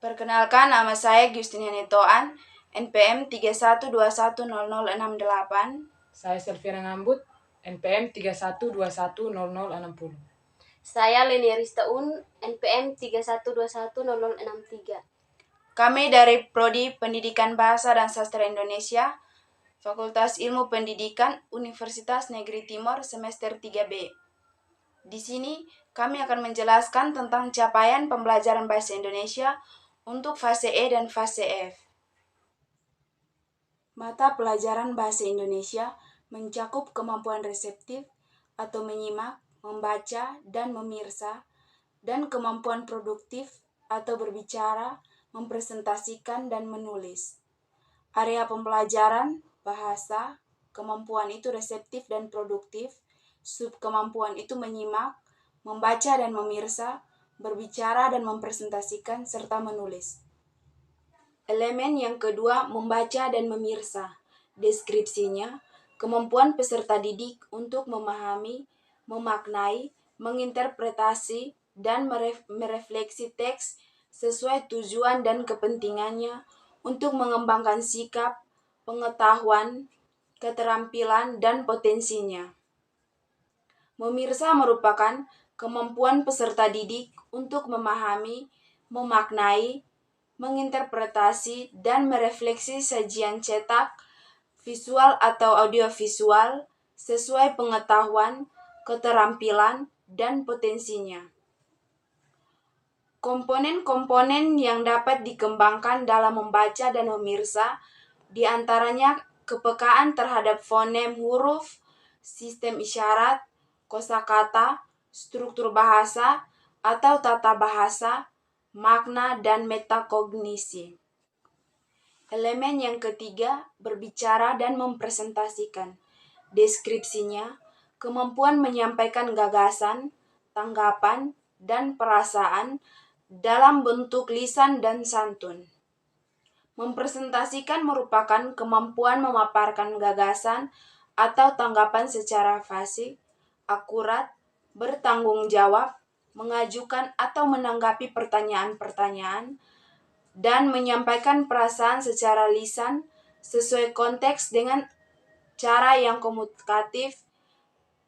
Perkenalkan, nama saya Justin Henitoan, NPM 31210068. Saya Selviana Ngambut, NPM 31210060. Saya Leni Aristaun, NPM 31210063. Kami dari Prodi Pendidikan Bahasa dan Sastra Indonesia, Fakultas Ilmu Pendidikan, Universitas Negeri Timur, semester 3B. Di sini, kami akan menjelaskan tentang capaian pembelajaran bahasa Indonesia untuk fase E dan fase F. Mata pelajaran bahasa Indonesia mencakup kemampuan reseptif atau menyimak, membaca, dan memirsa, dan kemampuan produktif atau berbicara, mempresentasikan, dan menulis. Area pembelajaran, bahasa, kemampuan itu reseptif dan produktif, subkemampuan itu menyimak, membaca dan memirsa, berbicara dan mempresentasikan, serta menulis. Elemen yang kedua, membaca dan memirsa. Deskripsinya, kemampuan peserta didik untuk memahami, memaknai, menginterpretasi, dan merefleksi teks sesuai tujuan dan kepentingannya untuk mengembangkan sikap, pengetahuan, keterampilan, dan potensinya. Memirsa merupakan kemampuan peserta didik untuk memahami, memaknai, menginterpretasi, dan merefleksi sajian cetak, visual atau audiovisual sesuai pengetahuan, keterampilan, dan potensinya. Komponen-komponen yang dapat dikembangkan dalam membaca dan memirsa, diantaranya kepekaan terhadap fonem huruf, sistem isyarat, kosakata, struktur bahasa atau tata bahasa, makna, dan metakognisi. Elemen yang ketiga, berbicara dan mempresentasikan. Deskripsinya, kemampuan menyampaikan gagasan, tanggapan, dan perasaan dalam bentuk lisan dan santun. Mempresentasikan merupakan kemampuan memaparkan gagasan atau tanggapan secara fasih, akurat, bertanggung jawab, mengajukan atau menanggapi pertanyaan-pertanyaan, dan menyampaikan perasaan secara lisan sesuai konteks dengan cara yang komunikatif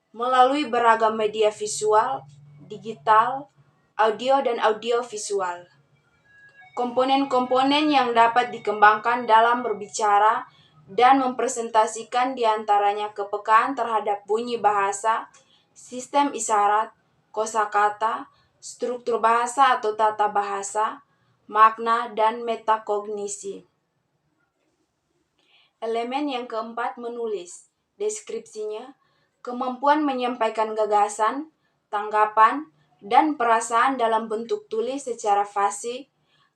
melalui beragam media visual, digital, audio, dan audiovisual. Komponen-komponen yang dapat dikembangkan dalam berbicara dan mempresentasikan diantaranya kepekaan terhadap bunyi bahasa, sistem isyarat, kosakata, struktur bahasa atau tata bahasa, makna, dan metakognisi. Elemen yang keempat, menulis. Deskripsinya, kemampuan menyampaikan gagasan, tanggapan, dan perasaan dalam bentuk tulis secara fasih,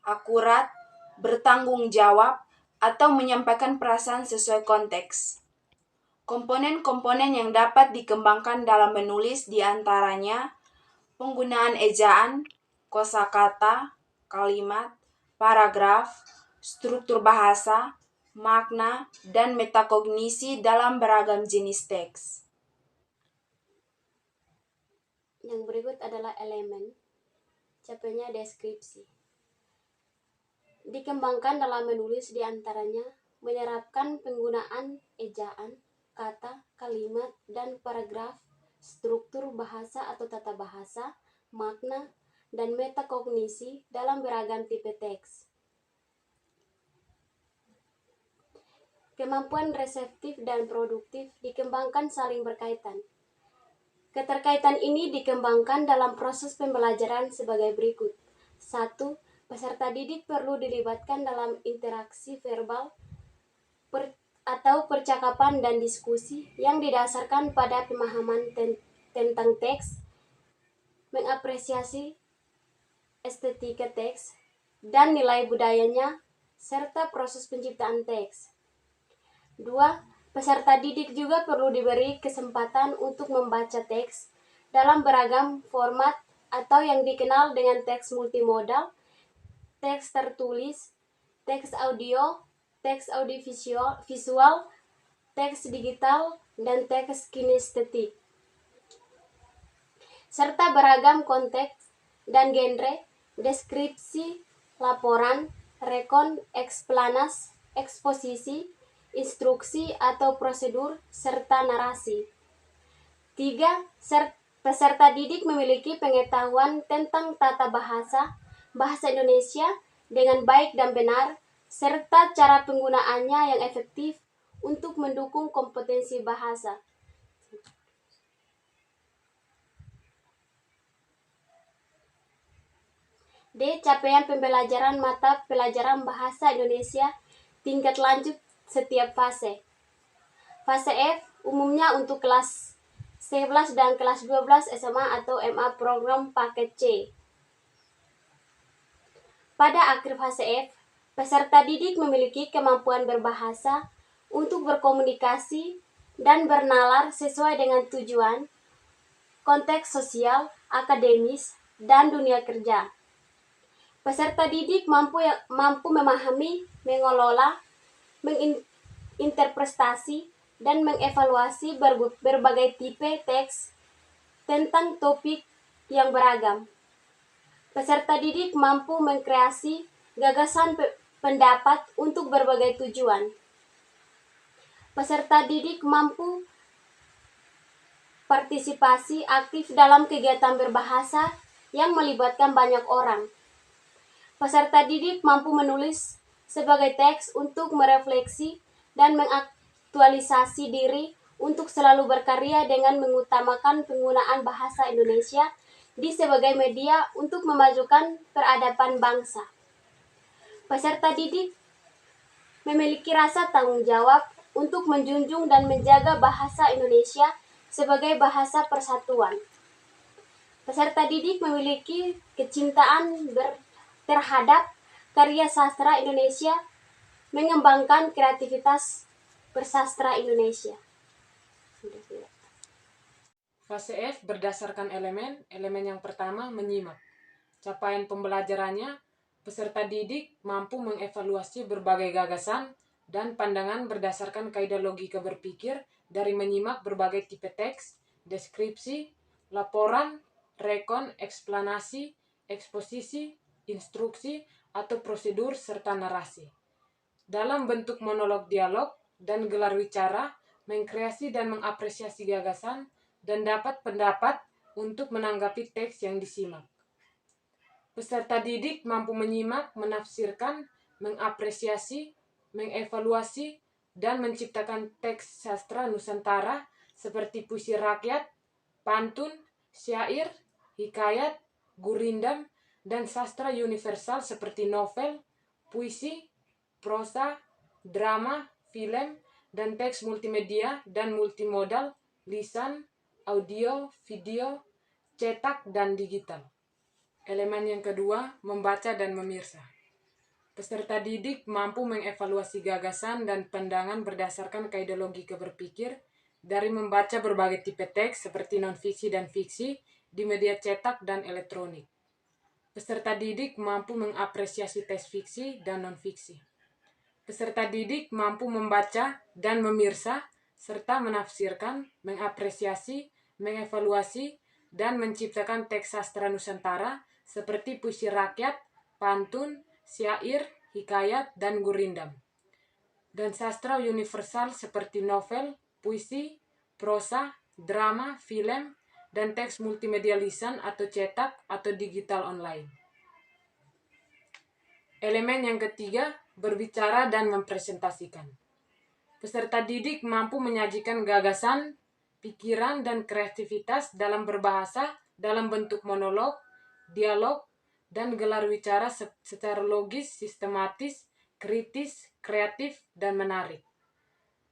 akurat, bertanggung jawab, atau menyampaikan perasaan sesuai konteks. Komponen-komponen yang dapat dikembangkan dalam menulis diantaranya penggunaan ejaan, kosakata, kalimat, paragraf, struktur bahasa, makna, dan metakognisi dalam beragam jenis teks. Yang berikut adalah elemen capainya deskripsi. Dikembangkan dalam menulis diantaranya menerapkan penggunaan ejaan, kata, kalimat, dan paragraf, struktur bahasa atau tata bahasa, makna, dan metakognisi dalam beragam tipe teks. Kemampuan reseptif dan produktif dikembangkan saling berkaitan. Keterkaitan ini dikembangkan dalam proses pembelajaran sebagai berikut. 1. Peserta didik perlu dilibatkan dalam interaksi verbal atau percakapan dan diskusi yang didasarkan pada pemahaman tentang teks, mengapresiasi estetika teks, dan nilai budayanya, serta proses penciptaan teks. 2. Peserta didik juga perlu diberi kesempatan untuk membaca teks dalam beragam format atau yang dikenal dengan teks multimodal, teks tertulis, teks audio, teks audiovisual, teks digital, dan teks kinestetik. Serta beragam konteks dan genre, deskripsi laporan, rekon, eksposisi, instruksi atau prosedur, serta narasi. 3. Peserta didik memiliki pengetahuan tentang tata bahasa Indonesia dengan baik dan benar, serta cara penggunaannya yang efektif untuk mendukung kompetensi bahasa. D. Capaian pembelajaran mata pelajaran bahasa Indonesia tingkat lanjut setiap fase. Fase F umumnya untuk kelas 11 dan kelas 12 SMA atau MA program paket C. Pada akhir fase F, peserta didik memiliki kemampuan berbahasa untuk berkomunikasi dan bernalar sesuai dengan tujuan, konteks sosial, akademis, dan dunia kerja. Peserta didik mampu memahami, mengelola, menginterpretasi, dan mengevaluasi berbagai tipe teks tentang topik yang beragam. Peserta didik mampu mengkreasi gagasan pendapat untuk berbagai tujuan. Peserta didik mampu partisipasi aktif dalam kegiatan berbahasa yang melibatkan banyak orang. Peserta didik mampu menulis sebagai teks untuk merefleksi dan mengaktualisasi diri untuk selalu berkarya dengan mengutamakan penggunaan bahasa Indonesia di sebagai media untuk memajukan peradaban bangsa. Peserta didik memiliki rasa tanggung jawab untuk menjunjung dan menjaga bahasa Indonesia sebagai bahasa persatuan. Peserta didik memiliki kecintaan terhadap karya sastra Indonesia, mengembangkan kreativitas bersastra Indonesia. Fase F berdasarkan elemen yang pertama menyimak. Capaian pembelajarannya, peserta didik mampu mengevaluasi berbagai gagasan dan pandangan berdasarkan kaidah logika berpikir dari menyimak berbagai tipe teks, deskripsi, laporan, rekon, eksplanasi, eksposisi, instruksi, atau prosedur, serta narasi. Dalam bentuk monolog dialog dan gelar wicara, mengkreasi dan mengapresiasi gagasan dan dapat pendapat untuk menanggapi teks yang disimak. Peserta didik mampu menyimak, menafsirkan, mengapresiasi, mengevaluasi, dan menciptakan teks sastra Nusantara seperti puisi rakyat, pantun, syair, hikayat, gurindam, dan sastra universal seperti novel, puisi, prosa, drama, film, dan teks multimedia dan multimodal, lisan, audio, video, cetak, dan digital. Elemen yang kedua, membaca dan memirsa. Peserta didik mampu mengevaluasi gagasan dan pandangan berdasarkan kaidah logika berpikir dari membaca berbagai tipe teks seperti non-fiksi dan fiksi di media cetak dan elektronik. Peserta didik mampu mengapresiasi teks fiksi dan non-fiksi. Peserta didik mampu membaca dan memirsa serta menafsirkan, mengapresiasi, mengevaluasi, dan menciptakan teks sastra Nusantara seperti puisi rakyat, pantun, syair, hikayat, dan gurindam. Dan sastra universal seperti novel, puisi, prosa, drama, film, dan teks multimedia lisan atau cetak atau digital online. Elemen yang ketiga, berbicara dan mempresentasikan. Peserta didik mampu menyajikan gagasan, pikiran, dan kreativitas dalam berbahasa dalam bentuk monolog, dialog, dan gelar wicara secara logis, sistematis, kritis, kreatif, dan menarik.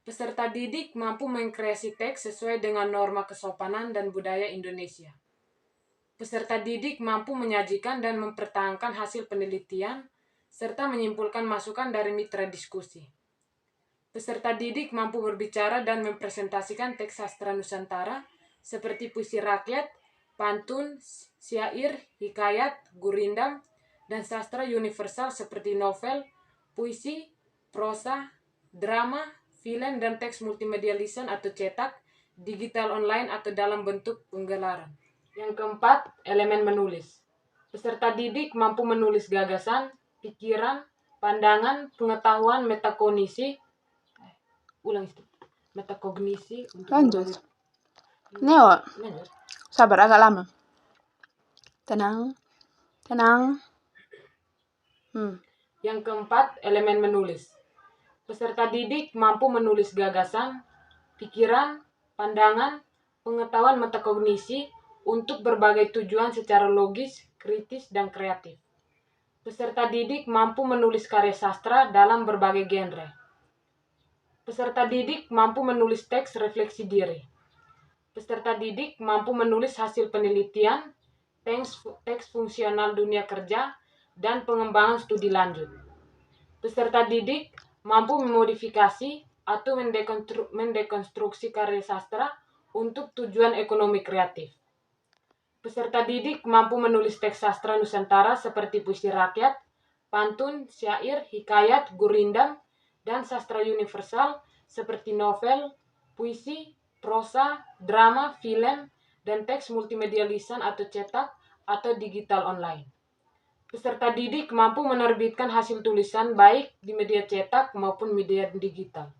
Peserta didik mampu mengkreasi teks sesuai dengan norma kesopanan dan budaya Indonesia. Peserta didik mampu menyajikan dan mempertahankan hasil penelitian, serta menyimpulkan masukan dari mitra diskusi. Peserta didik mampu berbicara dan mempresentasikan teks sastra Nusantara seperti puisi rakyat, pantun, syair, hikayat, gurindam, dan sastra universal seperti novel, puisi, prosa, drama, film, dan teks multimedia lisan atau cetak, digital online atau dalam bentuk penggelaran. Yang keempat, elemen menulis. Peserta didik mampu menulis gagasan, pikiran, pandangan, pengetahuan, metakognisi untuk Lanjut. berbagai- Neo, Lanjut. sabar agak lama. Tenang. Yang keempat, elemen menulis. Peserta didik mampu menulis gagasan, pikiran, pandangan, pengetahuan metakognisi untuk berbagai tujuan secara logis, kritis, dan kreatif. Peserta didik mampu menulis karya sastra dalam berbagai genre. Peserta didik mampu menulis teks refleksi diri. Peserta didik mampu menulis hasil penelitian, teks fungsional dunia kerja, dan pengembangan studi lanjut. Peserta didik mampu memodifikasi atau mendekonstruksi karya sastra untuk tujuan ekonomi kreatif. Peserta didik mampu menulis teks sastra Nusantara seperti puisi rakyat, pantun, syair, hikayat, gurindam, dan sastra universal seperti novel, puisi, prosa, drama, film, dan teks multimedia lisan atau cetak atau digital online. Peserta didik mampu menerbitkan hasil tulisan baik di media cetak maupun media digital.